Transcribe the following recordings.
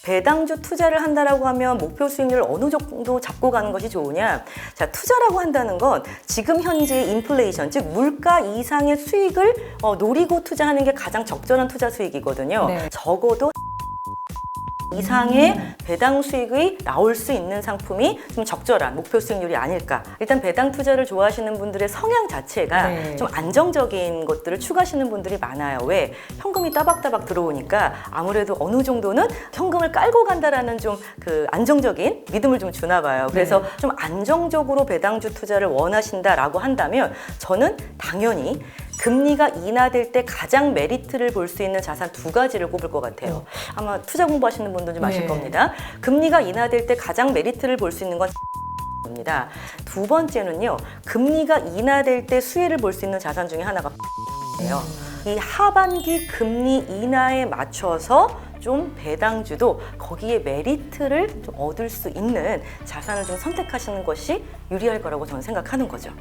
배당주 투자를 한다라고 하면 목표 수익률을 어느 정도 잡고 가는 것이 좋으냐? 자, 투자라고 한다는 건 지금 현재 인플레이션, 즉 물가 이상의 수익을 노리고 투자하는 게 가장 적절한 투자 수익이거든요. 네. 적어도 이상의 배당 수익이 나올 수 있는 상품이 좀 적절한 목표 수익률이 아닐까. 일단 배당 투자를 좋아하시는 분들의 성향 자체가 네. 좀 안정적인 것들을 추구하시는 분들이 많아요. 왜? 현금이 따박따박 들어오니까 아무래도 어느 정도는 현금을 깔고 간다라는 좀 그 안정적인 믿음을 좀 주나 봐요. 그래서 좀 안정적으로 배당주 투자를 원하신다라고 한다면 저는 당연히 금리가 인하될 때 가장 메리트를 볼 수 있는 자산 두 가지를 꼽을 것 같아요. 아마 투자 공부하시는 분들 좀 아실 겁니다. 금리가 인하될 때 가장 메리트를 볼 수 있는 건 입니다. 두 번째는요, 금리가 인하될 때 수혜를 볼 수 있는 자산 중에 하나가 예요. 이 하반기 금리 인하에 맞춰서 좀 배당주도 거기에 메리트를 좀 얻을 수 있는 자산을 좀 선택하시는 것이 유리할 거라고 저는 생각하는 거죠.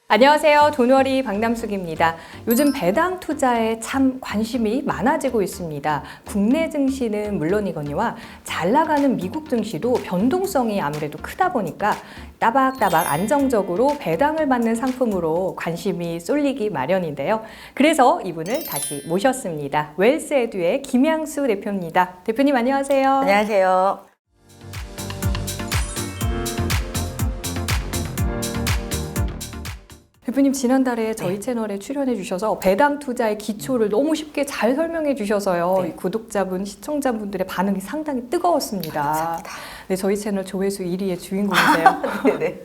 안녕하세요. 돈워리 박남숙입니다. 요즘 배당 투자에 참 관심이 많아지고 있습니다. 국내 증시는 물론이거니와 잘 나가는 미국 증시도 변동성이 아무래도 크다 보니까 따박따박 안정적으로 배당을 받는 상품으로 관심이 쏠리기 마련인데요. 그래서 이분을 다시 모셨습니다. 웰스에듀의 김양수 대표입니다. 대표님 안녕하세요. 안녕하세요. 대표님 지난달에 저희 채널에 출연해 주셔서 배당 투자의 기초를 너무 쉽게 잘 설명해 주셔서요. 이 구독자분, 시청자분들의 반응이 상당히 뜨거웠습니다. 감사합니다. 네, 저희 채널 조회수 1위의 주인공이세요. 네네.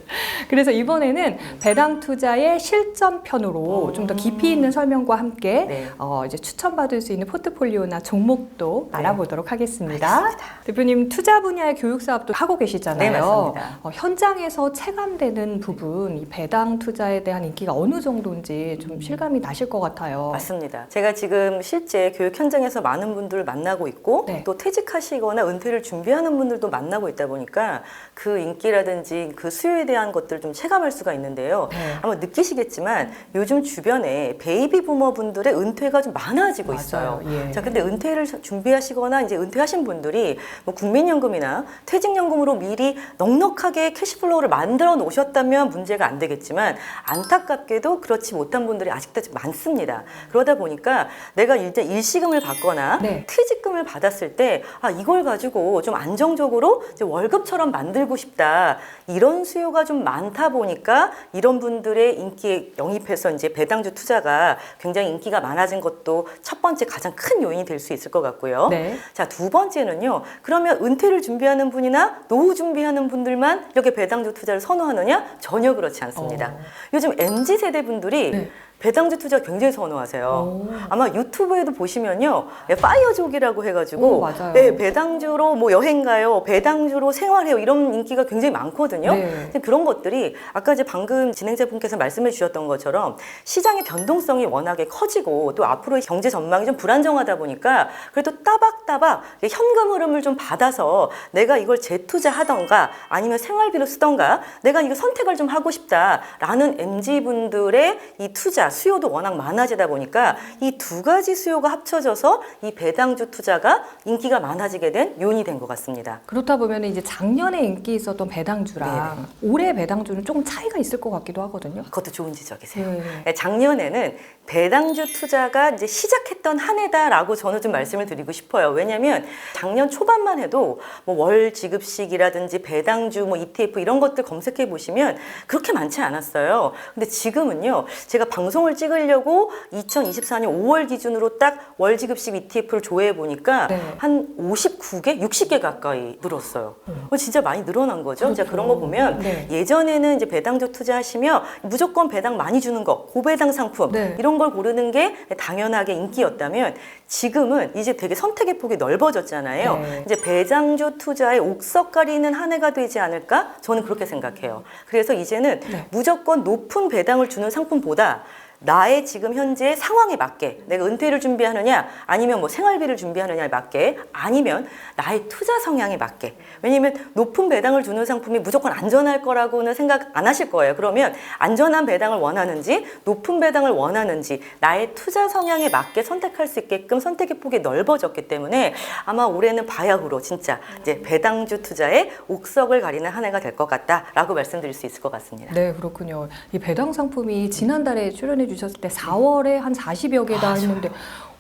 그래서 이번에는 배당 투자의 실전편으로 좀 더 깊이 있는 설명과 함께 네. 이제 추천받을 수 있는 포트폴리오나 종목도 알아보도록 하겠습니다. 알겠습니다. 대표님 투자 분야의 교육 사업도 하고 계시잖아요. 네, 맞습니다. 현장에서 체감되는 부분, 이 배당 투자에 대한 인기가 어느 정도인지 좀 실감이 나실 것 같아요. 맞습니다. 제가 지금 실제 교육 현장에서 많은 분들을 만나고 있고 네. 또 퇴직하시거나 은퇴를 준비하는 분들도 만나고 있다 보니까 그 인기라든지 그 수요에 대한 것들을 좀 체감할 수가 있는데요. 네. 아마 느끼시겠지만 요즘 주변에 베이비 부머 분들의 은퇴가 좀 많아지고 맞아요. 있어요. 예. 자, 근데 은퇴를 준비하시거나 이제 은퇴하신 분들이 뭐 국민연금이나 퇴직연금으로 미리 넉넉하게 캐시플로우를 만들어 놓으셨다면 문제가 안 되겠지만 안타깝게도 그렇지 못한 분들이 아직도 많습니다. 그러다 보니까 내가 이제 일시금을 받거나 네. 퇴직금을 받았을 때 이걸 가지고 좀 안정적으로 이제 월급처럼 만들고 싶다. 이런 수요가 좀 많다 보니까 이런 분들의 인기에 영입해서 이제 배당주 투자가 굉장히 인기가 많아진 것도 첫 번째 가장 큰 요인이 될 수 있을 것 같고요. 네. 자, 두 번째는요. 그러면 은퇴를 준비하는 분이나 노후 준비하는 분들만 이렇게 배당주 투자를 선호하느냐? 전혀 그렇지 않습니다. 요즘 MZ세대 분들이 네. 배당주 투자 굉장히 선호하세요. 오. 아마 유튜브에도 보시면요. 파이어족이라고 해가지고 맞아요. 네, 배당주로 뭐 여행 가요. 배당주로 생활해요. 이런 인기가 굉장히 많거든요. 네. 근데 그런 것들이 아까 이제 방금 진행자분께서 말씀해 주셨던 것처럼 시장의 변동성이 워낙에 커지고 또 앞으로의 경제 전망이 좀 불안정하다 보니까 그래도 따박따박 현금 흐름을 좀 받아서 내가 이걸 재투자하던가 아니면 생활비로 쓰던가 내가 이거 선택을 좀 하고 싶다라는 MZ분들의 이 투자 수요도 워낙 많아지다 보니까 이 두 가지 수요가 합쳐져서 이 배당주 투자가 인기가 많아지게 된 요인이 된 것 같습니다. 그렇다 보면 이제 작년에 인기 있었던 배당주랑 올해 배당주는 조금 차이가 있을 것 같기도 하거든요. 그것도 좋은 지적이세요. 네. 작년에는 배당주 투자가 이제 시작했던 한 해다라고 저는 좀 말씀을 드리고 싶어요. 왜냐하면 작년 초반만 해도 뭐 월 지급식이라든지 배당주, 뭐 ETF 이런 것들 검색해 보시면 그렇게 많지 않았어요. 근데 지금은요, 제가 방송을 찍으려고 2024년 5월 기준으로 딱 월 지급식 ETF를 조회해 보니까 네. 한 59개, 60개 가까이 늘었어요. 진짜 많이 늘어난 거죠. 그렇죠. 자, 그런 거 보면 네. 예전에는 이제 배당주 투자하시면 무조건 배당 많이 주는 거, 고배당 상품 네. 이런 걸 고르는 게 당연하게 인기였다면 지금은 이제 되게 선택의 폭이 넓어졌잖아요. 네. 이제 배당주 투자에 옥석 가리는 한 해가 되지 않을까? 저는 그렇게 생각해요. 그래서 이제는 네. 무조건 높은 배당을 주는 상품보다 나의 지금 현재 상황에 맞게 내가 은퇴를 준비하느냐 아니면 뭐 생활비를 준비하느냐에 맞게 아니면 나의 투자 성향에 맞게. 왜냐면 높은 배당을 주는 상품이 무조건 안전할 거라고는 생각 안 하실 거예요. 그러면 안전한 배당을 원하는지 높은 배당을 원하는지 나의 투자 성향에 맞게 선택할 수 있게끔 선택의 폭이 넓어졌기 때문에 아마 올해는 바야흐로 진짜 이제 배당주 투자에 옥석을 가리는 한 해가 될 것 같다라고 말씀드릴 수 있을 것 같습니다. 네, 그렇군요. 이 배당 상품이 지난달에 출연해 주셨을 때 4월에 한 40여 개다 했는데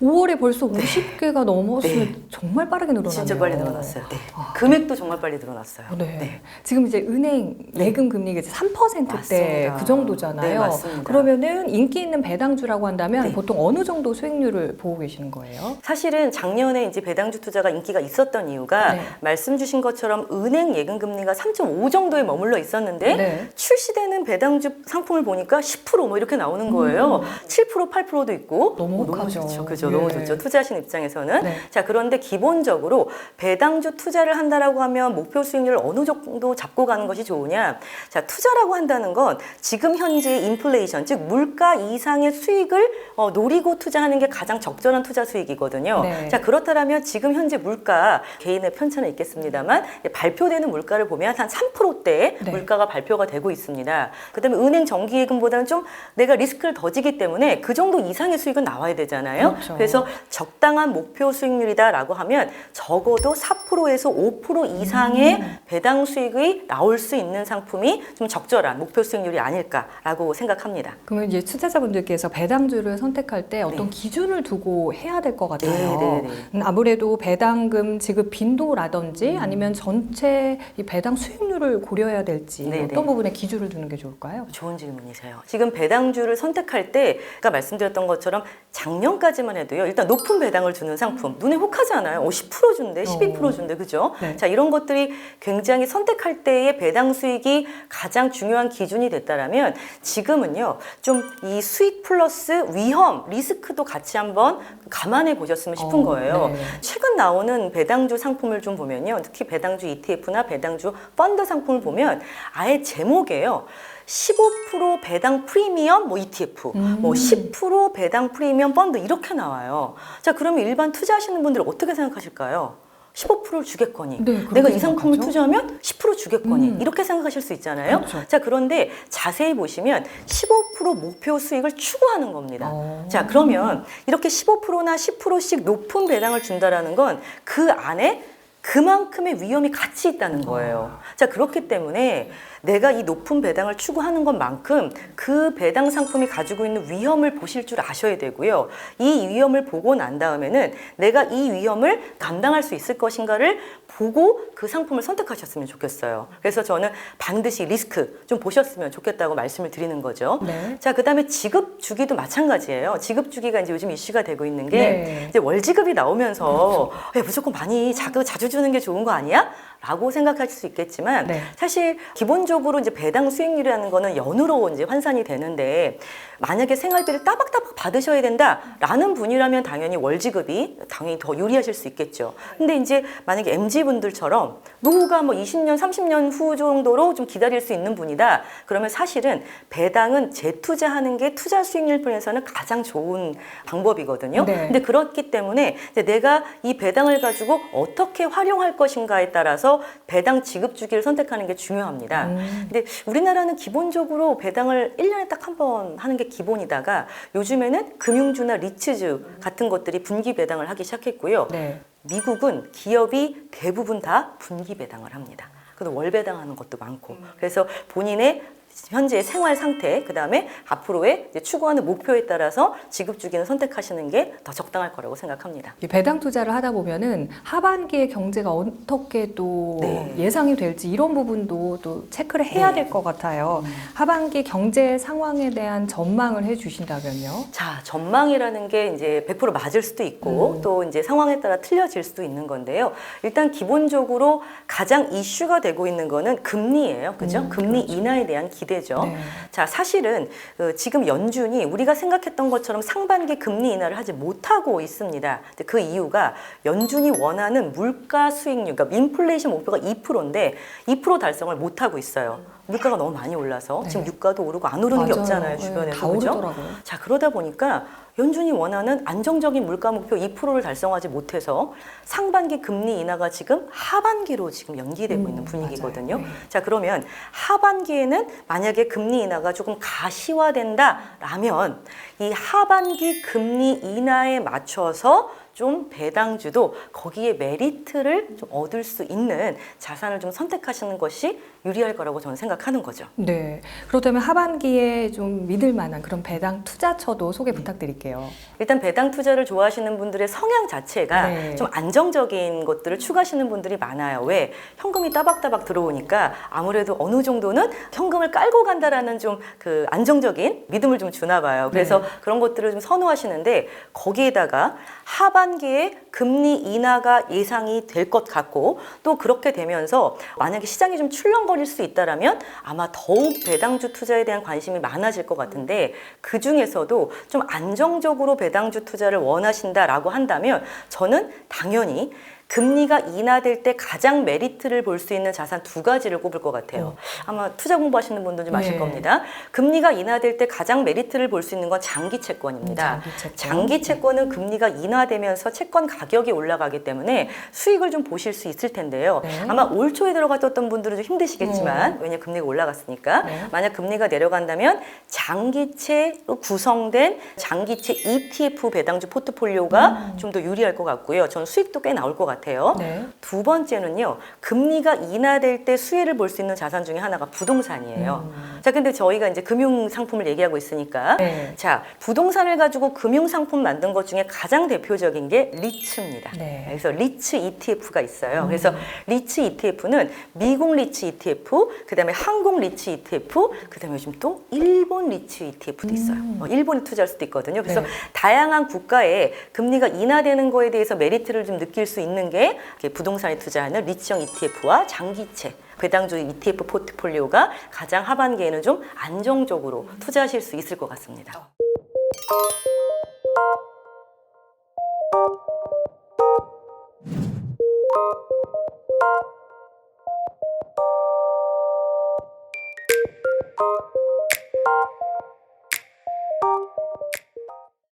5월에 벌써 50개가 넘었으면 정말 빠르게 늘어나네요. 진짜 빨리 늘어났어요. 네. 금액도 정말 빨리 늘어났어요. 네. 지금 이제 은행 예금 금리가 이제 3%대 맞습니다. 그 정도잖아요. 네, 맞습니다. 그러면은 인기 있는 배당주라고 한다면 네. 보통 어느 정도 수익률을 보고 계시는 거예요? 사실은 작년에 이제 배당주 투자가 인기가 있었던 이유가 네. 말씀 주신 것처럼 은행 예금 금리가 3.5 정도에 머물러 있었는데 네. 출시되는 배당주 상품을 보니까 10%뭐 이렇게 나오는 거예요. 7% 8%도 있고 너무 너무 혹하죠. 좋죠. 그죠? 예. 너무 좋죠. 투자하시는 입장에서는. 네. 자, 그런데 기본적으로 배당주 투자를 한다라고 하면 목표 수익률을 어느 정도 잡고 가는 것이 좋으냐? 자, 투자라고 한다는 건 지금 현재 인플레이션, 즉 물가 이상의 수익을 노리고 투자하는 게 가장 적절한 투자 수익이거든요. 네. 자, 그렇다면 지금 현재 물가 개인의 편차는 있겠습니다만 발표되는 물가를 보면 한 3%대의 네. 물가가 발표가 되고 있습니다. 그다음에 은행 정기예금보다는 좀 내가 리스크를 더 지기 때문에 그 정도 이상의 수익은 나와야 되잖아요. 그렇죠. 그래서 적당한 목표 수익률이다라고 하면 적어도 4%에서 5% 이상의 배당 수익이 나올 수 있는 상품이 좀 적절한 목표 수익률이 아닐까라고 생각합니다. 그러면 이제 투자자분들께서 배당주를 선택할 때 어떤 기준을 두고 해야 될 것 같아요. 아무래도 배당금 지급 빈도라든지 아니면 전체 이 배당 수익률을 고려해야 될지 어떤 부분에 기준을 두는 게 좋을까요? 좋은 질문이세요. 지금 배당주를 선택할 때 아까 말씀드렸던 것처럼 작년까지만 해도요. 일단 높은 배당을 주는 상품 눈에 혹하지 않아요. 10% 준대, 12% 준대, 그죠? 네. 자, 이런 것들이 굉장히 선택할 때의 배당 수익이 가장 중요한 기준이 됐다라면 지금은요. 좀 이 수익 플러스 위험, 리스크도 같이 한번 감안해 보셨으면 싶은 거예요. 네. 최근 나오는 배당주 상품을 좀 보면요. 특히 배당주 ETF나 배당주 펀드 상품을 보면 아예 제목이에요. 15% 배당 프리미엄 뭐 ETF, 뭐 10% 배당 프리미엄 펀드 이렇게 나와요. 자, 그러면 일반 투자하시는 분들 어떻게 생각하실까요? 15%를 주겠거니. 네, 내가 이 상품을 생각하죠. 투자하면 10% 주겠거니. 이렇게 생각하실 수 있잖아요. 그렇죠. 자, 그런데 자세히 보시면 15% 목표 수익을 추구하는 겁니다. 자, 그러면 이렇게 15%나 10%씩 높은 배당을 준다라는 건 그 안에 그만큼의 위험이 같이 있다는 거예요. 자, 그렇기 때문에 내가 이 높은 배당을 추구하는 것만큼 그 배당 상품이 가지고 있는 위험을 보실 줄 아셔야 되고요. 이 위험을 보고 난 다음에는 내가 이 위험을 감당할 수 있을 것인가를 보고 그 상품을 선택하셨으면 좋겠어요. 그래서 저는 반드시 리스크 좀 보셨으면 좋겠다고 말씀을 드리는 거죠. 네. 자, 그다음에 지급 주기도 마찬가지예요. 지급 주기가 이제 요즘 이슈가 되고 있는 게 네. 이제 월지급이 나오면서 야, 무조건 많이 자주 주는 게 좋은 거 아니야? 라고 생각하실 수 있겠지만 네. 사실 기본적으로 이제 배당 수익률이라는 거는 연으로 이제 환산이 되는데 만약에 생활비를 따박따박 받으셔야 된다라는 분이라면 당연히 월지급이 당연히 더 유리하실 수 있겠죠. 근데 이제 만약에 MZ분들처럼 노후가 뭐 20년, 30년 후 정도로 좀 기다릴 수 있는 분이다. 그러면 사실은 배당은 재투자하는 게 투자 수익률 편에서는 가장 좋은 방법이거든요. 네. 근데 그렇기 때문에 이제 내가 이 배당을 가지고 어떻게 활용할 것인가에 따라서 배당 지급 주기를 선택하는 게 중요합니다. 근데 우리나라는 기본적으로 배당을 1년에 딱 한 번 하는 게 기본이다가 요즘에는 금융주나 리츠주 같은 것들이 분기 배당을 하기 시작했고요. 네. 미국은 기업이 대부분 다 분기 배당을 합니다. 그래서 월 배당하는 것도 많고. 그래서 본인의 현재의 생활 상태, 그 다음에 앞으로의 이제 추구하는 목표에 따라서 지급 주기는 선택하시는 게 더 적당할 거라고 생각합니다. 이 배당 투자를 하다 보면은 하반기의 경제가 어떻게 또 네. 예상이 될지 이런 부분도 또 체크를 해야 될 것 같아요. 하반기 경제 상황에 대한 전망을 해주신다면요. 자, 전망이라는 게 이제 100% 맞을 수도 있고 또 이제 상황에 따라 틀려질 수도 있는 건데요. 일단 기본적으로 가장 이슈가 되고 있는 거는 금리예요. 그죠? 금리 인하에 대한 기대 기대죠. 네. 자, 사실은 지금 연준이 우리가 생각했던 것처럼 상반기 금리 인하를 하지 못하고 있습니다. 근데 그 이유가 연준이 원하는 물가 수익률, 그러니까 인플레이션 목표가 2%인데 2% 달성을 못하고 있어요. 물가가 너무 많이 올라서 지금 유가도 오르고 안 오르는 게 맞아요. 없잖아요, 네, 주변에서. 다 그죠? 오르더라고요. 자, 그러다 보니까 연준이 원하는 안정적인 물가 목표 2%를 달성하지 못해서 상반기 금리 인하가 지금 하반기로 지금 연기되고 있는 분위기거든요. 맞아요. 네. 자, 그러면 하반기에는 만약에 금리 인하가 조금 가시화된다라면 이 하반기 금리 인하에 맞춰서 좀 배당주도 거기에 메리트를 좀 얻을 수 있는 자산을 좀 선택하시는 것이 유리할 거라고 저는 생각하는 거죠. 네. 그렇다면 하반기에 좀 믿을 만한 그런 배당 투자처도 소개 부탁드릴게요. 일단 배당 투자를 좋아하시는 분들의 성향 자체가 네. 좀 안정적인 것들을 추구하시는 분들이 많아요. 왜? 현금이 따박따박 들어오니까 아무래도 어느 정도는 현금을 깔고 간다라는 좀 그 안정적인 믿음을 좀 주나 봐요. 그래서 그런 것들을 좀 선호하시는데 거기에다가 하반기에 금리 인하가 예상이 될 것 같고 또 그렇게 되면서 만약에 시장이 좀 출렁거릴 수 있다라면 아마 더욱 배당주 투자에 대한 관심이 많아질 것 같은데 그 중에서도 좀 안정적으로 배당주 투자를 원하신다라고 한다면 저는 당연히 금리가 인하될 때 가장 메리트를 볼 수 있는 자산 두 가지를 꼽을 것 같아요. 아마 투자 공부하시는 분들 좀 아실 네. 겁니다. 금리가 인하될 때 가장 메리트를 볼 수 있는 건 장기 채권입니다. 장기 채권은 금리가 인하되면서 채권 가격이 올라가기 때문에 수익을 좀 보실 수 있을 텐데요. 네. 아마 올 초에 들어갔던 분들은 좀 힘드시겠지만 왜냐하면 금리가 올라갔으니까 만약 금리가 내려간다면 장기채로 구성된 장기채 ETF 배당주 포트폴리오가 좀 더 유리할 것 같고요. 저는 수익도 꽤 나올 것 같아요. 네. 두 번째는요, 금리가 인하될 때 수혜를 볼 수 있는 자산 중에 하나가 부동산이에요. 자, 근데 저희가 이제 금융 상품을 얘기하고 있으니까, 네. 자, 부동산을 가지고 금융 상품 만든 것 중에 가장 대표적인 게 리츠입니다. 네. 그래서 리츠 ETF가 있어요. 그래서 리츠 ETF는 미국 리츠 ETF, 그다음에 한국 리츠 ETF, 그다음에 요즘 또 일본 리츠 ETF도 있어요. 일본에 투자할 수도 있거든요. 그래서 네. 다양한 국가에 금리가 인하되는 거에 대해서 메리트를 좀 느낄 수 있는 게 부동산에 투자하는 리츠형 ETF와 장기채 배당주 ETF 포트폴리오가 가장 하반기에는 좀 안정적으로 투자하실 수 있을 것 같습니다.